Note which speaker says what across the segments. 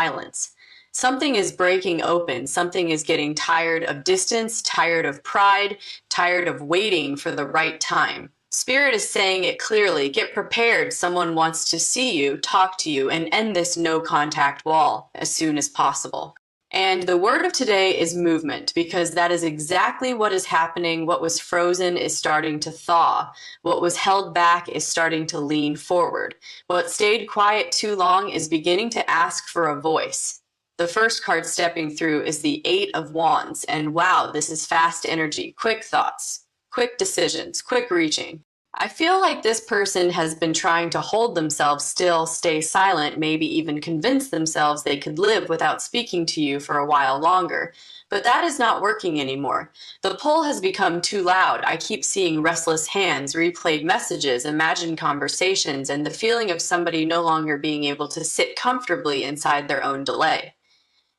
Speaker 1: silence. Something is breaking open. Something is getting tired of distance, tired of pride, tired of waiting for the right time. Spirit is saying it clearly. Get prepared. Someone wants to see you, talk to you, and end this no contact wall as soon as possible. And the word of today is movement, because that is exactly what is happening. What was frozen is starting to thaw. What was held back is starting to lean forward. What stayed quiet too long is beginning to ask for a voice. The first card stepping through is the Eight of Wands, and wow, this is fast energy, quick thoughts, quick decisions, quick reaching. I feel like this person has been trying to hold themselves still, stay silent, maybe even convince themselves they could live without speaking to you for a while longer. But that is not working anymore. The pull has become too loud. I keep seeing restless hands, replayed messages, imagined conversations, and the feeling of somebody no longer being able to sit comfortably inside their own delay.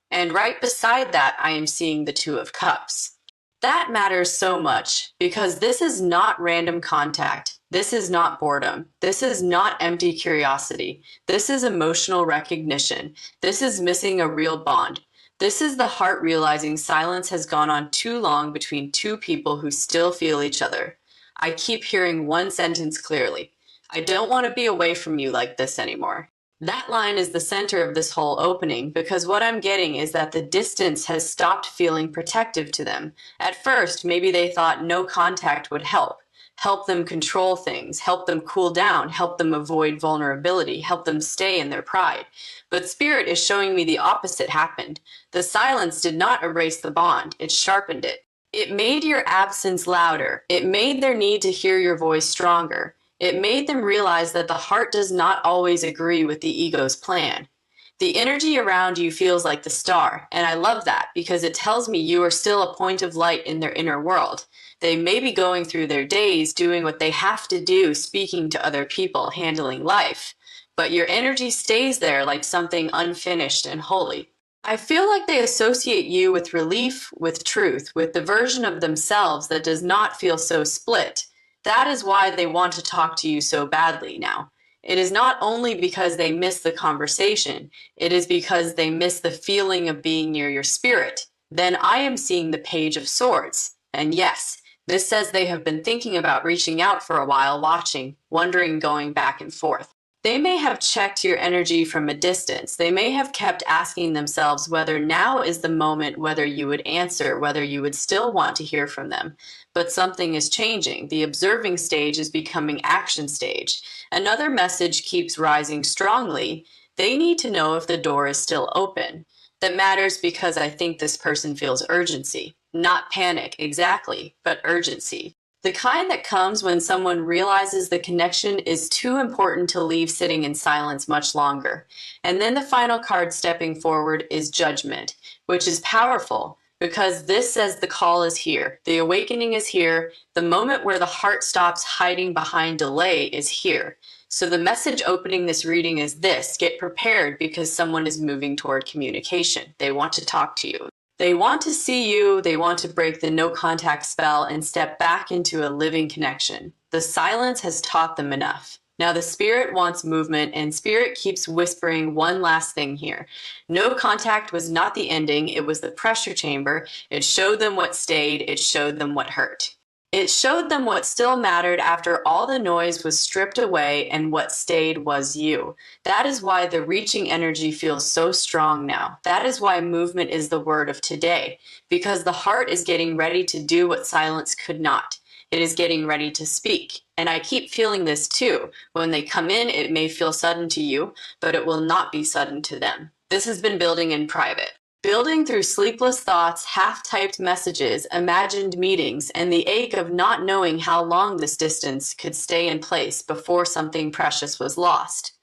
Speaker 1: And right beside that, I am seeing the Two of Cups. That matters so much because this is not random contact. This is not boredom. This is not empty curiosity. This is emotional recognition. This is missing a real bond. This is the heart realizing silence has gone on too long between two people who still feel each other. I keep hearing one sentence clearly. I don't want to be away from you like this anymore. That line is the center of this whole opening, because what I'm getting is that the distance has stopped feeling protective to them. At first, maybe they thought no contact would help them control things, help them cool down, help them avoid vulnerability, help them stay in their pride. But Spirit is showing me the opposite happened. The silence did not erase the bond, it sharpened it. It made your absence louder. It made their need to hear your voice stronger. It made them realize that the heart does not always agree with the ego's plan. The energy around you feels like the star, and I love that because it tells me you are still a point of light in their inner world. They may be going through their days, doing what they have to do, speaking to other people, handling life, but your energy stays there like something unfinished and holy. I feel like they associate you with relief, with truth, with the version of themselves that does not feel so split. That is why they want to talk to you so badly now. It is not only because they miss the conversation, it is because they miss the feeling of being near your spirit. Then I am seeing the Page of Swords. And yes, this says they have been thinking about reaching out for a while, watching, wondering, going back and forth. They may have checked your energy from a distance. They may have kept asking themselves whether now is the moment, whether you would answer, whether you would still want to hear from them. But something is changing. The observing stage is becoming action stage. Another message keeps rising strongly. They need to know if the door is still open. That matters because I think this person feels urgency. Not panic, exactly, but urgency. The kind that comes when someone realizes the connection is too important to leave sitting in silence much longer. And then the final card stepping forward is Judgment, which is powerful because this says the call is here. The awakening is here. The moment where the heart stops hiding behind delay is here. So the message opening this reading is this: get prepared because someone is moving toward communication. They want to talk to you. They want to see you, they want to break the no contact spell and step back into a living connection. The silence has taught them enough. Now the Spirit wants movement, and Spirit keeps whispering one last thing here. No contact was not the ending, it was the pressure chamber. It showed them what stayed, it showed them what hurt. It showed them what still mattered after all the noise was stripped away, and what stayed was you. That is why the reaching energy feels so strong now. That is why movement is the word of today, because the heart is getting ready to do what silence could not. It is getting ready to speak. And I keep feeling this too. When they come in, it may feel sudden to you, but it will not be sudden to them. This has been building in private. Building through sleepless thoughts, half-typed messages, imagined meetings, and the ache of not knowing how long this distance could stay in place before something precious was lost.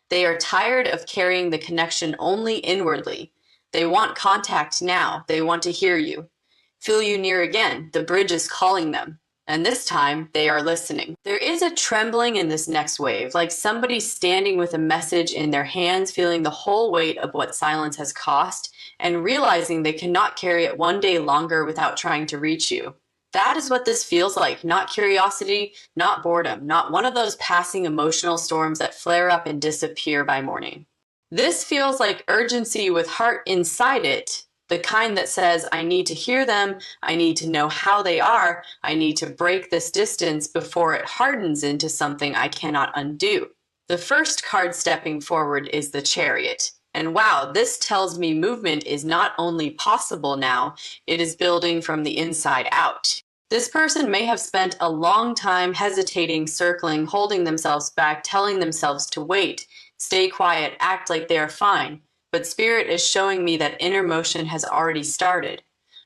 Speaker 1: They are tired of carrying the connection only inwardly. They want contact now. They want to hear you. Feel you near again. The bridge is calling them. And this time, they are listening. There is a trembling in this next wave, like somebody standing with a message in their hands, feeling the whole weight of what silence has cost, and realizing they cannot carry it one day longer without trying to reach you. That is what this feels like. Not curiosity, not boredom, not one of those passing emotional storms that flare up and disappear by morning. This feels like urgency with heart inside it, the kind that says, I need to hear them, I need to know how they are, I need to break this distance before it hardens into something I cannot undo. The first card stepping forward is the Chariot. And wow, this tells me movement is not only possible now, it is building from the inside out. This person may have spent a long time hesitating, circling, holding themselves back, telling themselves to wait, stay quiet, act like they are fine. But Spirit is showing me that inner motion has already started.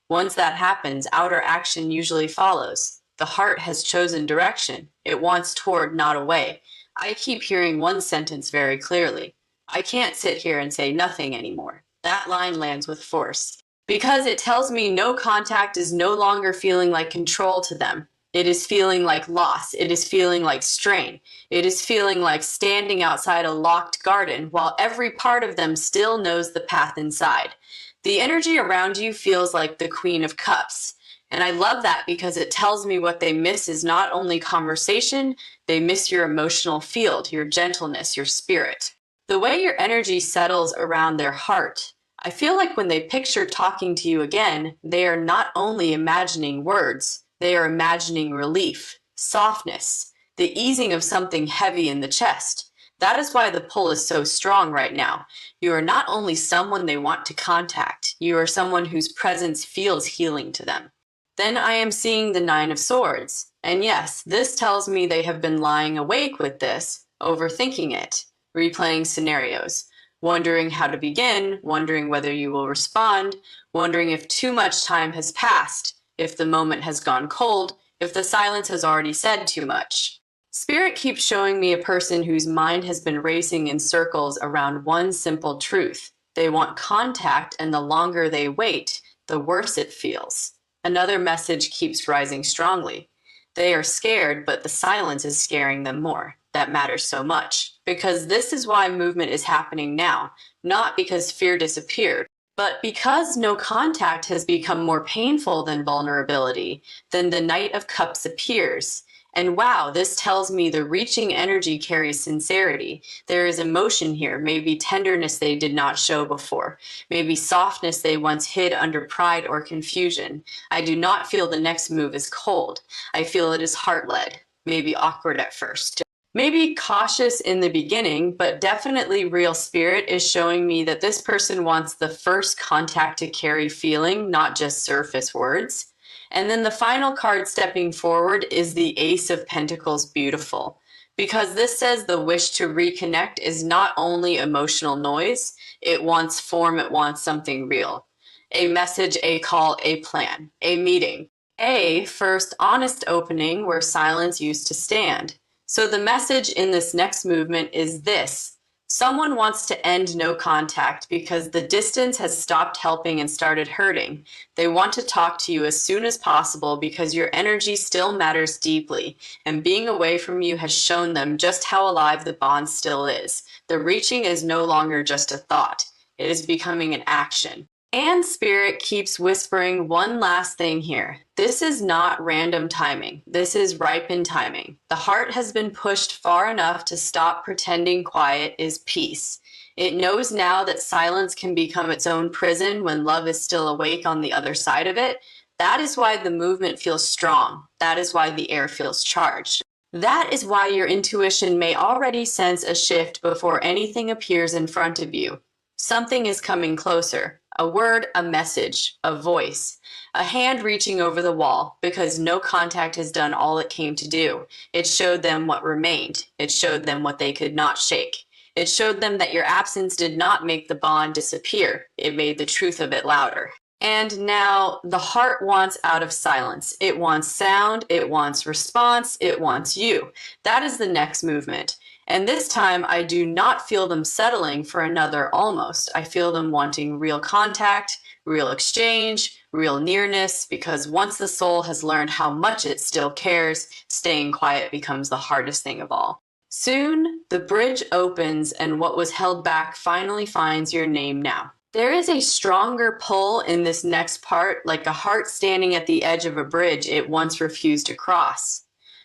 Speaker 1: Once that happens, outer action usually follows. The heart has chosen direction. It wants toward, not away. I keep hearing one sentence very clearly. I can't sit here and say nothing anymore. That line lands with force. Because it tells me no contact is no longer feeling like control to them. It is feeling like loss. It is feeling like strain. It is feeling like standing outside a locked garden while every part of them still knows the path inside. The energy around you feels like the Queen of Cups. And I love that because it tells me what they miss is not only conversation, they miss your emotional field, your gentleness, your spirit. The way your energy settles around their heart. I feel like when they picture talking to you again, they are not only imagining words, they are imagining relief, softness, the easing of something heavy in the chest. That is why the pull is so strong right now. You are not only someone they want to contact, you are someone whose presence feels healing to them. Then I am seeing the Nine of Swords. And yes, this tells me they have been lying awake with this, overthinking it, replaying scenarios, wondering how to begin, wondering whether you will respond, wondering if too much time has passed, if the moment has gone cold, if the silence has already said too much. Spirit keeps showing me a person whose mind has been racing in circles around one simple truth. They want contact, and the longer they wait, the worse it feels. Another message keeps rising strongly. They are scared, but the silence is scaring them more. That matters so much. Because this is why movement is happening now, not because fear disappeared, but because no contact has become more painful than vulnerability, then the Knight of Cups appears. And wow, this tells me the reaching energy carries sincerity. There is emotion here, maybe tenderness they did not show before, maybe softness they once hid under pride or confusion. I do not feel the next move is cold. I feel it is heart-led, maybe awkward at first. Maybe cautious in the beginning, but definitely real. Spirit is showing me that this person wants the first contact to carry feeling, not just surface words. And then the final card stepping forward is the Ace of Pentacles. Beautiful. Because this says the wish to reconnect is not only emotional noise, it wants form, it wants something real. A message, a call, a plan, a meeting. A first honest opening where silence used to stand. So the message in this next movement is this. Someone wants to end no contact because the distance has stopped helping and started hurting. They want to talk to you as soon as possible because your energy still matters deeply, and being away from you has shown them just how alive the bond still is. The reaching is no longer just a thought. It is becoming an action. And Spirit keeps whispering one last thing here. This is not random timing. This is ripened timing. The heart has been pushed far enough to stop pretending quiet is peace. It knows now that silence can become its own prison when love is still awake on the other side of it. That is why the movement feels strong. That is why the air feels charged. That is why your intuition may already sense a shift before anything appears in front of you. Something is coming closer. A word, a message, a voice, a hand reaching over the wall, because no contact has done all it came to do. It showed them what remained. It showed them what they could not shake. It showed them that your absence did not make the bond disappear. It made the truth of it louder. And now the heart wants out of silence. It wants sound. It wants response. It wants you. That is the next movement. And this time, I do not feel them settling for another almost. I feel them wanting real contact, real exchange, real nearness, because once the soul has learned how much it still cares, staying quiet becomes the hardest thing of all. Soon, the bridge opens and what was held back finally finds your name now. There is a stronger pull in this next part, like a heart standing at the edge of a bridge it once refused to cross.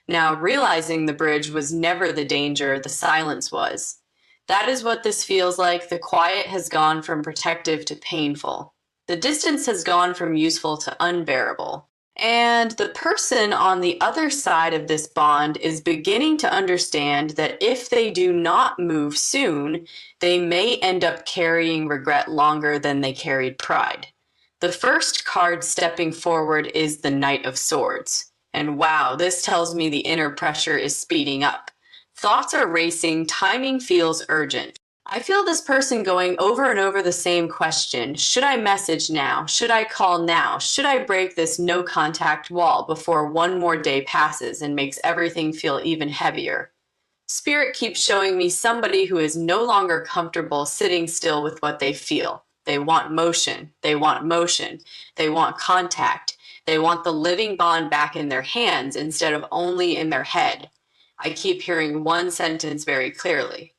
Speaker 1: Now, realizing the bridge was never the danger, the silence was. That is what this feels like. The quiet has gone from protective to painful. The distance has gone from useful to unbearable. And the person on the other side of this bond is beginning to understand that if they do not move soon, they may end up carrying regret longer than they carried pride. The first card stepping forward is the Knight of Swords. And wow, this tells me the inner pressure is speeding up. Thoughts are racing, timing feels urgent. I feel this person going over and over the same question. Should I message now? Should I call now? Should I break this no contact wall before one more day passes and makes everything feel even heavier? Spirit keeps showing me somebody who is no longer comfortable sitting still with what they feel. They want motion. They want motion. They want contact. They want the living bond back in their hands instead of only in their head. I keep hearing one sentence very clearly.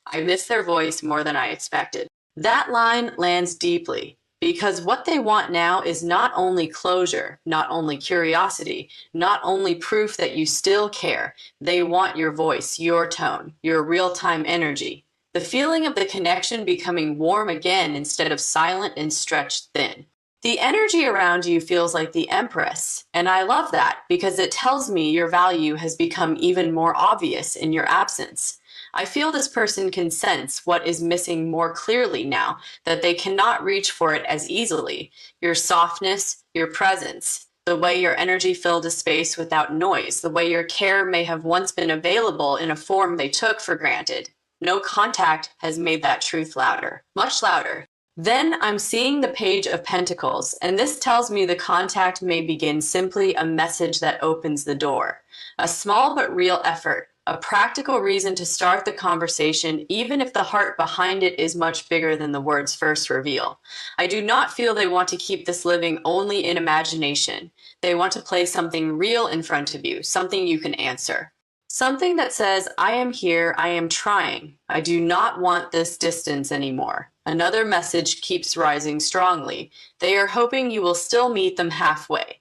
Speaker 1: I miss their voice more than I expected. That line lands deeply because what they want now is not only closure, not only curiosity, not only proof that you still care. They want your voice, your tone, your real-time energy. The feeling of the connection becoming warm again instead of silent and stretched thin. The energy around you feels like the Empress, and I love that because it tells me your value has become even more obvious in your absence. I feel this person can sense what is missing more clearly now, that they cannot reach for it as easily. Your softness, your presence, the way your energy filled a space without noise, the way your care may have once been available in a form they took for granted. No contact has made that truth louder, much louder. Then I'm seeing the Page of Pentacles, and this tells me the contact may begin simply a message that opens the door. A small but real effort, a practical reason to start the conversation, even if the heart behind it is much bigger than the words first reveal. I do not feel they want to keep this living only in imagination. They want to place something real in front of you, something you can answer. Something that says, I am here, I am trying. I do not want this distance anymore. Another message keeps rising strongly. They are hoping you will still meet them halfway.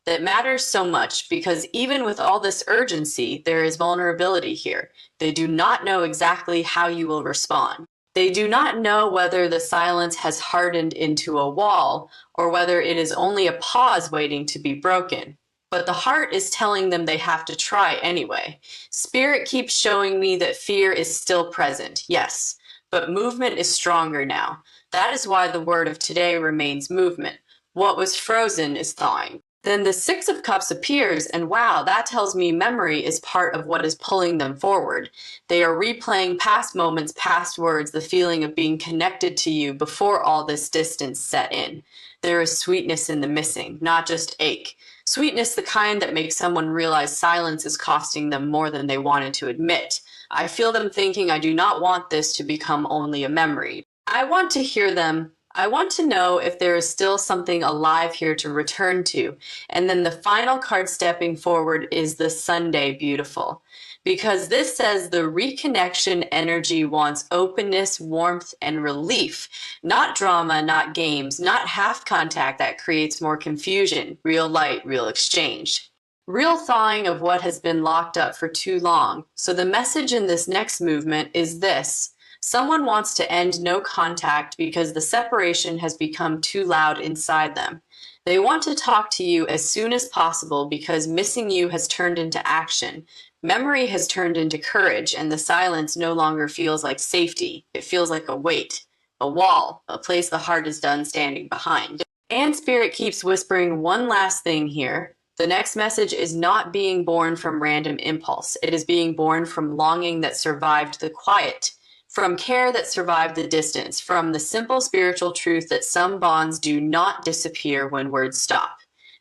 Speaker 1: That matters so much because even with all this urgency, there is vulnerability here. They do not know exactly how you will respond. They do not know whether the silence has hardened into a wall or whether it is only a pause waiting to be broken. But the heart is telling them they have to try anyway. Spirit keeps showing me that fear is still present, yes, but movement is stronger now. That is why the word of today remains movement. What was frozen is thawing. Then the Six of Cups appears, and wow, that tells me memory is part of what is pulling them forward. They are replaying past moments, past words, the feeling of being connected to you before all this distance set in. There is sweetness in the missing, not just ache. Sweetness, the kind that makes someone realize silence is costing them more than they wanted to admit. I feel them thinking, I do not want this to become only a memory. I want to hear them. I want to know if there is still something alive here to return to. And then the final card stepping forward is the Sunday Beautiful. Because this says the reconnection energy wants openness, warmth, and relief. Not drama, not games, not half contact that creates more confusion. Real light, real exchange. Real thawing of what has been locked up for too long. So the message in this next movement is this. Someone wants to end no contact because the separation has become too loud inside them. They want to talk to you as soon as possible because missing you has turned into action. Memory has turned into courage, and the silence no longer feels like safety. It feels like a weight, a wall, a place the heart is done standing behind. And Spirit keeps whispering one last thing here. The next message is not being born from random impulse. It is being born from longing that survived the quiet, from care that survived the distance, from the simple spiritual truth that some bonds do not disappear when words stop.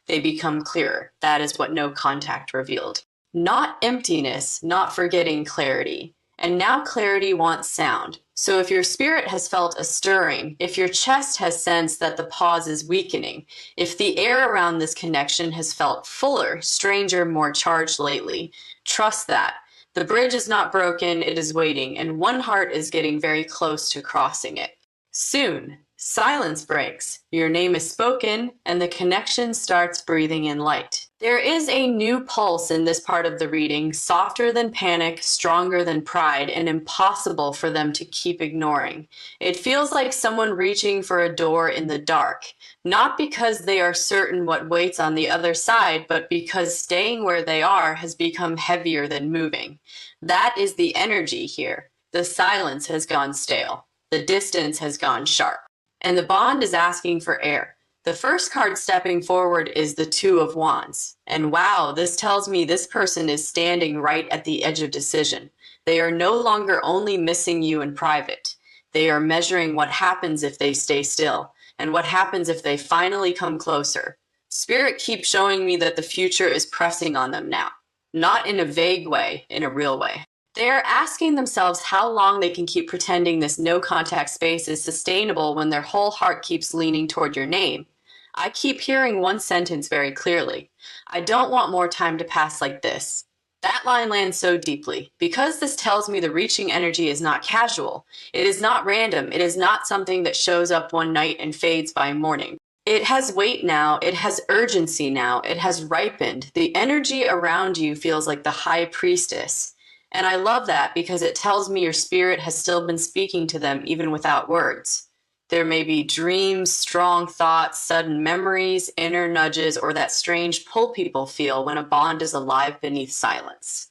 Speaker 1: They become clearer. That is what no contact revealed. Not emptiness, not forgetting clarity. And now clarity wants sound. So if your spirit has felt a stirring, if your chest has sensed that the pause is weakening, if the air around this connection has felt fuller, stranger, more charged lately, trust that. The bridge is not broken, it is waiting, and one heart is getting very close to crossing it. Soon, Silence breaks, your name is spoken, and the connection starts breathing in light. There is a new pulse in this part of the reading, softer than panic, stronger than pride, and impossible for them to keep ignoring. It feels like someone reaching for a door in the dark, not because they are certain what waits on the other side, but because staying where they are has become heavier than moving. That is the energy here. The silence has gone stale. The distance has gone sharp. And the bond is asking for air. The first card stepping forward is the Two of Wands. And wow, this tells me this person is standing right at the edge of decision. They are no longer only missing you in private. They are measuring what happens if they stay still, and what happens if they finally come closer. Spirit keeps showing me that the future is pressing on them now. Not in a vague way, in a real way. They are asking themselves how long they can keep pretending this no-contact space is sustainable when their whole heart keeps leaning toward your name. I keep hearing one sentence very clearly. I don't want more time to pass like this. That line lands so deeply, because this tells me the reaching energy is not casual. It is not random. It is not something that shows up one night and fades by morning. It has weight now. It has urgency now. It has ripened. The energy around you feels like the high priestess. And I love that because it tells me your spirit has still been speaking to them even without words. There may be dreams, strong thoughts, sudden memories, inner nudges, or that strange pull people feel when a bond is alive beneath silence.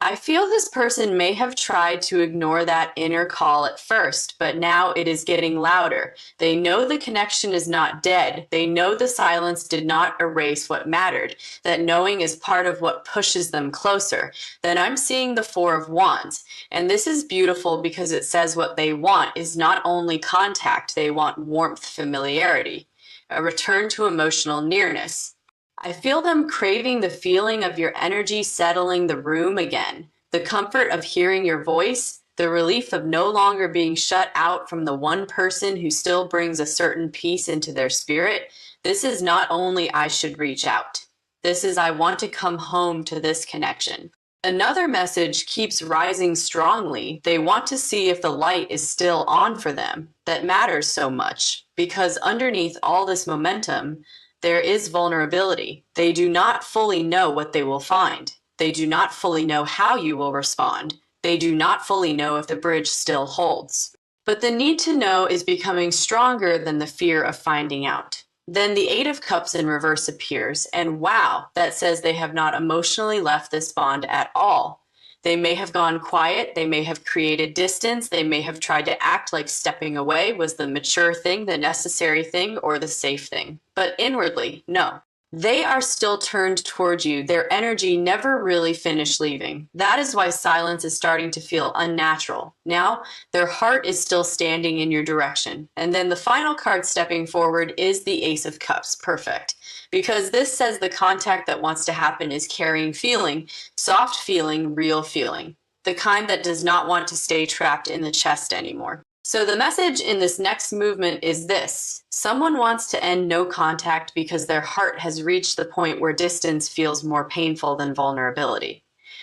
Speaker 1: I feel this person may have tried to ignore that inner call at first, but now it is getting louder. They know the connection is not dead. They know the silence did not erase what mattered, that knowing is part of what pushes them closer. Then I'm seeing the Four of Wands, and this is beautiful because it says what they want is not only contact, they want warmth, familiarity, a return to emotional nearness. I feel them craving the feeling of your energy settling the room again, the comfort of hearing your voice, the relief of no longer being shut out from the one person who still brings a certain peace into their spirit. This is not only I should reach out. This is I want to come home to this connection. Another message keeps rising strongly. They want to see if the light is still on for them. That matters so much because underneath all this momentum, there is vulnerability. They do not fully know what they will find. They do not fully know how you will respond. They do not fully know if the bridge still holds. But the need to know is becoming stronger than the fear of finding out. Then the Eight of Cups in reverse appears, and wow, that says they have not emotionally left this bond at all. They may have gone quiet, they may have created distance, they may have tried to act like stepping away was the mature thing, the necessary thing, or the safe thing. But inwardly, no. They are still turned toward you. Their energy never really finished leaving. That is why silence is starting to feel unnatural. Now, their heart is still standing in your direction. And then the final card stepping forward is the Ace of Cups. Perfect. Because this says the contact that wants to happen is carrying feeling, soft feeling, real feeling. The kind that does not want to stay trapped in the chest anymore. So the message in this next movement is this. Someone wants to end no contact because their heart has reached the point where distance feels more painful than vulnerability.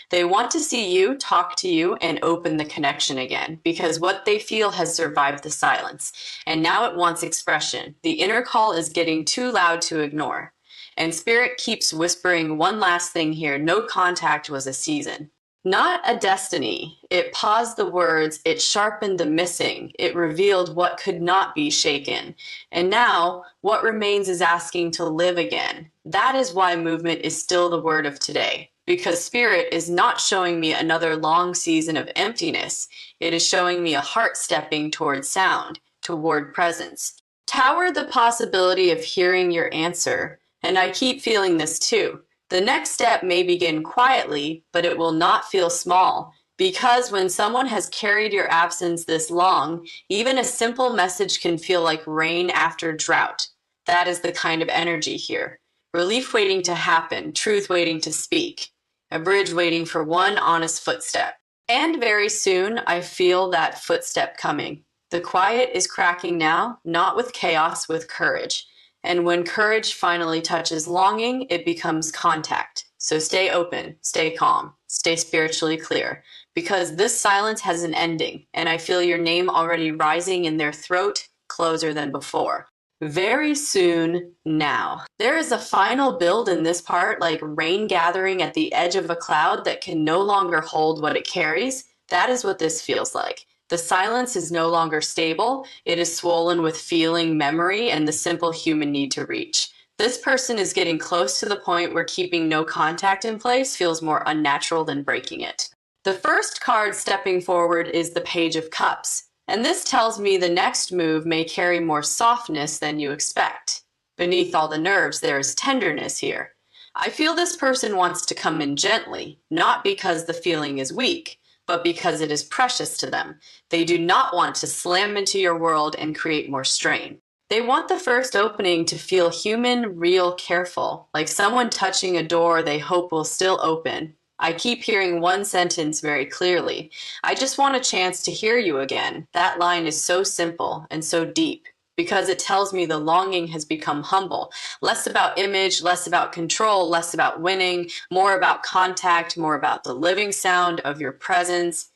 Speaker 1: They want to see you, talk to you, and open the connection again because what they feel has survived the silence. And now it wants expression. The inner call is getting too loud to ignore. And Spirit keeps whispering one last thing here. No contact was a season. Not a destiny. It paused the words, it sharpened the missing, it revealed what could not be shaken. And now, what remains is asking to live again. That is why movement is still the word of today. Because Spirit is not showing me another long season of emptiness. It is showing me a heart stepping toward sound, toward presence. Tower the possibility of hearing your answer. And I keep feeling this too. The next step may begin quietly, but it will not feel small. Because when someone has carried your absence this long, even a simple message can feel like rain after drought. That is the kind of energy here. Relief waiting to happen, truth waiting to speak. A bridge waiting for one honest footstep. And very soon, I feel that footstep coming. The quiet is cracking now, not with chaos, with courage. And when courage finally touches longing, it becomes contact. So stay open, stay calm, stay spiritually clear, because this silence has an ending, and I feel your name already rising in their throat, closer than before. Very soon now. There is a final build in this part, like rain gathering at the edge of a cloud that can no longer hold what it carries. That is what this feels like. The silence is no longer stable. It is swollen with feeling, memory, and the simple human need to reach. This person is getting close to the point where keeping no contact in place feels more unnatural than breaking it. The first card stepping forward is the Page of Cups. And this tells me the next move may carry more softness than you expect. Beneath all the nerves, there is tenderness here. I feel this person wants to come in gently, not because the feeling is weak, but because it is precious to them. They do not want to slam into your world and create more strain. They want the first opening to feel human, real, careful, like someone touching a door they hope will still open. I keep hearing one sentence very clearly. I just want a chance to hear you again. That line is so simple and so deep because it tells me the longing has become humble. Less about image, less about control, less about winning, more about contact, more about the living sound of your presence.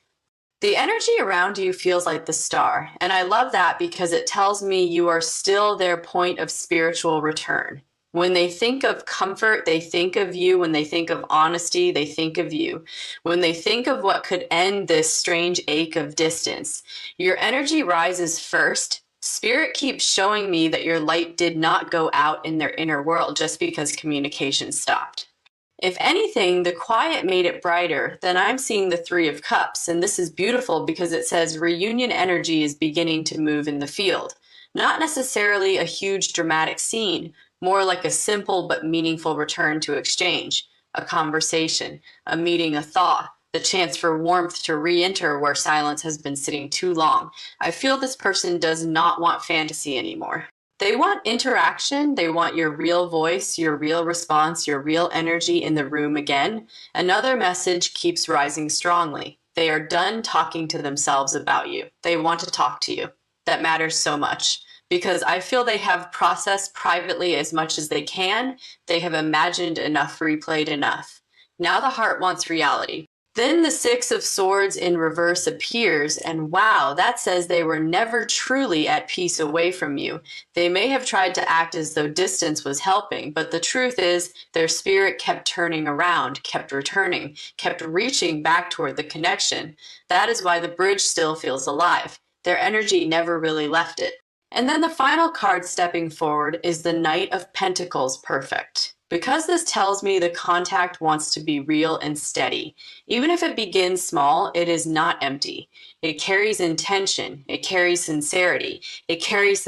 Speaker 1: The energy around you feels like the star, and I love that because it tells me you are still their point of spiritual return. When they think of comfort, they think of you. When they think of honesty, they think of you. When they think of what could end this strange ache of distance, your energy rises first. Spirit keeps showing me that your light did not go out in their inner world just because communication stopped. If anything, the quiet made it brighter. Then I'm seeing the Three of Cups, and this is beautiful because it says reunion energy is beginning to move in the field. Not necessarily a huge dramatic scene, more like a simple but meaningful return to exchange, a conversation, a meeting, a thaw, the chance for warmth to re-enter where silence has been sitting too long. I feel this person does not want fantasy anymore. They want interaction. They want your real voice, your real response, your real energy in the room again. Another message keeps rising strongly. They are done talking to themselves about you. They want to talk to you. That matters so much because I feel they have processed privately as much as they can. They have imagined enough, replayed enough. Now the heart wants reality. Then the Six of Swords in reverse appears, and wow, that says they were never truly at peace away from you. They may have tried to act as though distance was helping, but the truth is their spirit kept turning around, kept returning, kept reaching back toward the connection. That is why the bridge still feels alive. Their energy never really left it. And then the final card stepping forward is the Knight of Pentacles perfect. Because this tells me the contact wants to be real and steady. Even if it begins small, it is not empty. It carries intention. It carries sincerity. It carries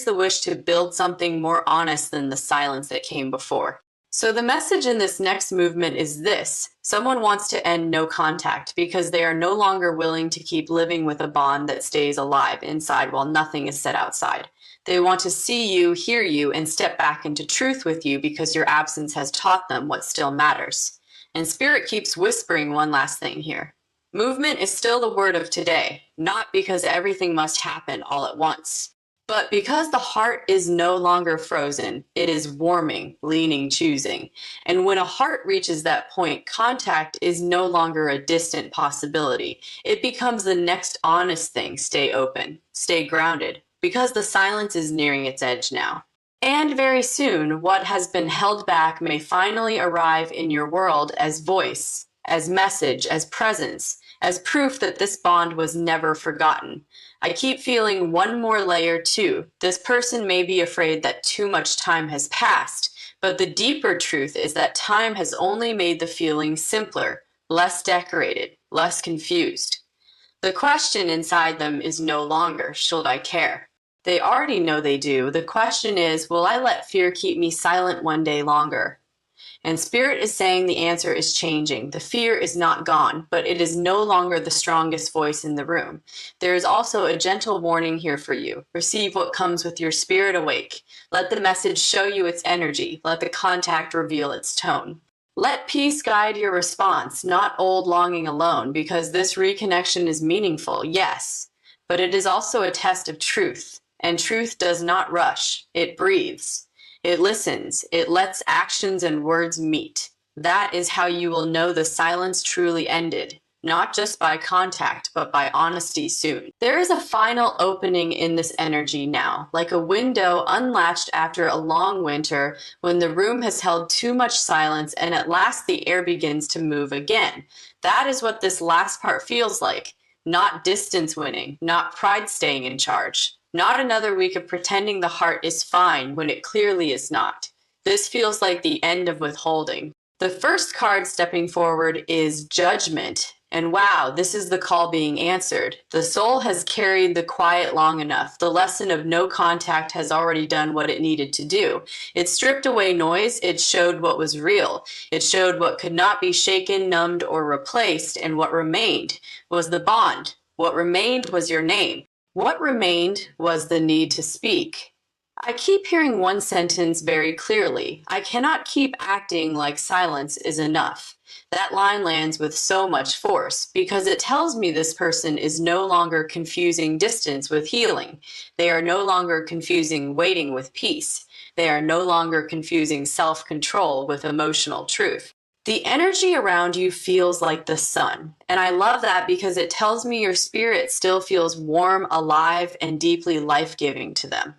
Speaker 1: the wish to build something more honest than the silence that came before. So the message in this next movement is this. Someone wants to end no contact because they are no longer willing to keep living with a bond that stays alive inside while nothing is said outside. They want to see you, hear you, and step back into truth with you because your absence has taught them what still matters. And Spirit keeps whispering one last thing here. Movement is still the word of today, not because everything must happen all at once, but because the heart is no longer frozen. It is warming, leaning, choosing. And when a heart reaches that point, contact is no longer a distant possibility. It becomes the next honest thing. Stay open, stay grounded, because the silence is nearing its edge now. And very soon, what has been held back may finally arrive in your world as voice, as message, as presence, as proof that this bond was never forgotten. I keep feeling one more layer too. This person may be afraid that too much time has passed, but the deeper truth is that time has only made the feeling simpler, less decorated, less confused. The question inside them is no longer, should I care? They already know they do. The question is, will I let fear keep me silent one day longer? And Spirit is saying the answer is changing. The fear is not gone, but it is no longer the strongest voice in the room. There is also a gentle warning here for you. Receive what comes with your spirit awake. Let the message show you its energy. Let the contact reveal its tone. Let peace guide your response, not old longing alone, because this reconnection is meaningful, yes, but it is also a test of truth, and truth does not rush. It breathes. It listens. It lets actions and words meet. That is how you will know the silence truly ended. not just by contact, but by honesty soon. There is a final opening in this energy now, like a window unlatched after a long winter when the room has held too much silence and at last the air begins to move again. That is what this last part feels like. Not distance winning, not pride staying in charge, not another week of pretending the heart is fine when it clearly is not. This feels like the end of withholding. The first card stepping forward is Judgment. And wow, this is the call being answered. The soul has carried the quiet long enough. The lesson of no contact has already done what it needed to do. It stripped away noise. It showed what was real. It showed what could not be shaken, numbed, or replaced. And what remained was the bond. What remained was your name. What remained was the need to speak. I keep hearing one sentence very clearly. I cannot keep acting like silence is enough. That line lands with so much force because it tells me this person is no longer confusing distance with healing. They are no longer confusing waiting with peace. They are no longer confusing self-control with emotional truth. The energy around you feels like the sun, and I love that because it tells me your spirit still feels warm, alive, and deeply life-giving to them.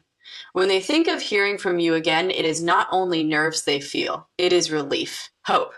Speaker 1: When they think of hearing from you again, it is not only nerves they feel, it is relief, hope.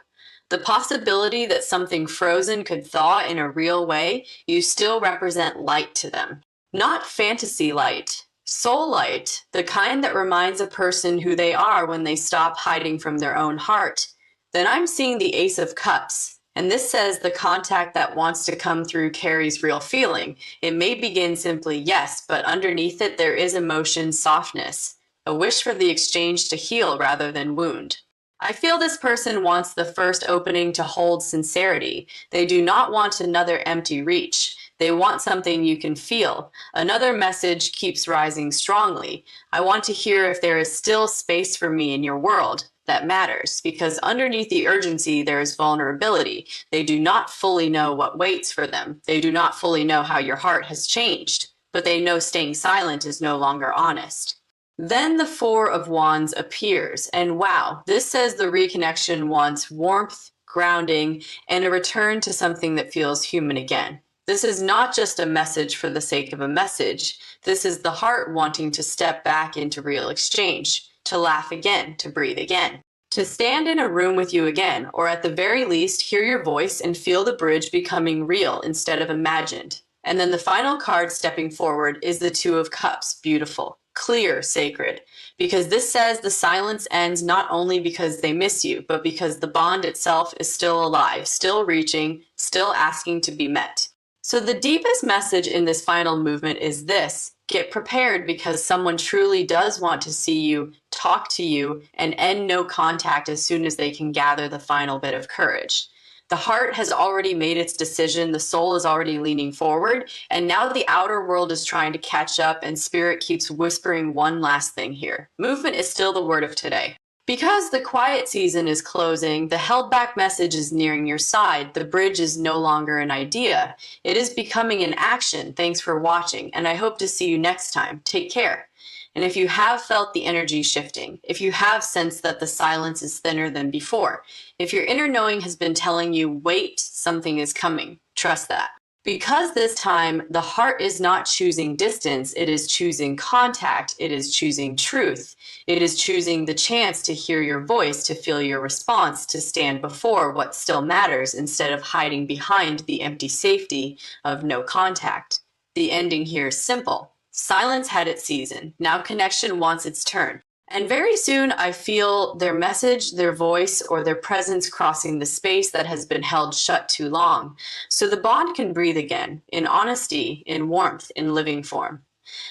Speaker 1: The possibility that something frozen could thaw in a real way, you still represent light to them. Not fantasy light, soul light, the kind that reminds a person who they are when they stop hiding from their own heart. Then I'm seeing the Ace of Cups. And this says the contact that wants to come through carries real feeling. It may begin simply yes, but underneath it there is emotion, softness, a wish for the exchange to heal rather than wound. I feel this person wants the first opening to hold sincerity. They do not want another empty reach. They want something you can feel. Another message keeps rising strongly. I want to hear if there is still space for me in your world. That matters because underneath the urgency there is vulnerability. They do not fully know what waits for them. They do not fully know how your heart has changed, but they know staying silent is no longer honest. Then the Four of Wands appears, and wow, this says the reconnection wants warmth, grounding, and a return to something that feels human again. This is not just a message for the sake of a message. This is the heart wanting to step back into real exchange, to laugh again, to breathe again, to stand in a room with you again, or at the very least hear your voice and feel the bridge becoming real instead of imagined. And then the final card stepping forward is the Two of Cups, beautiful, clear, sacred, because this says the silence ends not only because they miss you, but because the bond itself is still alive, still reaching, still asking to be met. So the deepest message in this final movement is this: get prepared because someone truly does want to see you, talk to you, and end no contact as soon as they can gather the final bit of courage. The heart has already made its decision, the soul is already leaning forward, and now the outer world is trying to catch up and spirit keeps whispering one last thing here. Movement is still the word of today. Because the quiet season is closing, the held back message is nearing your side. The bridge is no longer an idea. It is becoming an action. Thanks for watching, and I hope to see you next time. Take care. And if you have felt the energy shifting, if you have sensed that the silence is thinner than before, if your inner knowing has been telling you, wait, something is coming, trust that. Because this time, the heart is not choosing distance, it is choosing contact, it is choosing truth. It is choosing the chance to hear your voice, to feel your response, to stand before what still matters instead of hiding behind the empty safety of no contact. The ending here is simple. Silence had its season. Now connection wants its turn. And very soon I feel their message, their voice, or their presence crossing the space that has been held shut too long. So the bond can breathe again, in honesty, in warmth, in living form.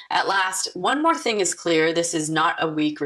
Speaker 1: At last, one more thing is clear. This is not a weak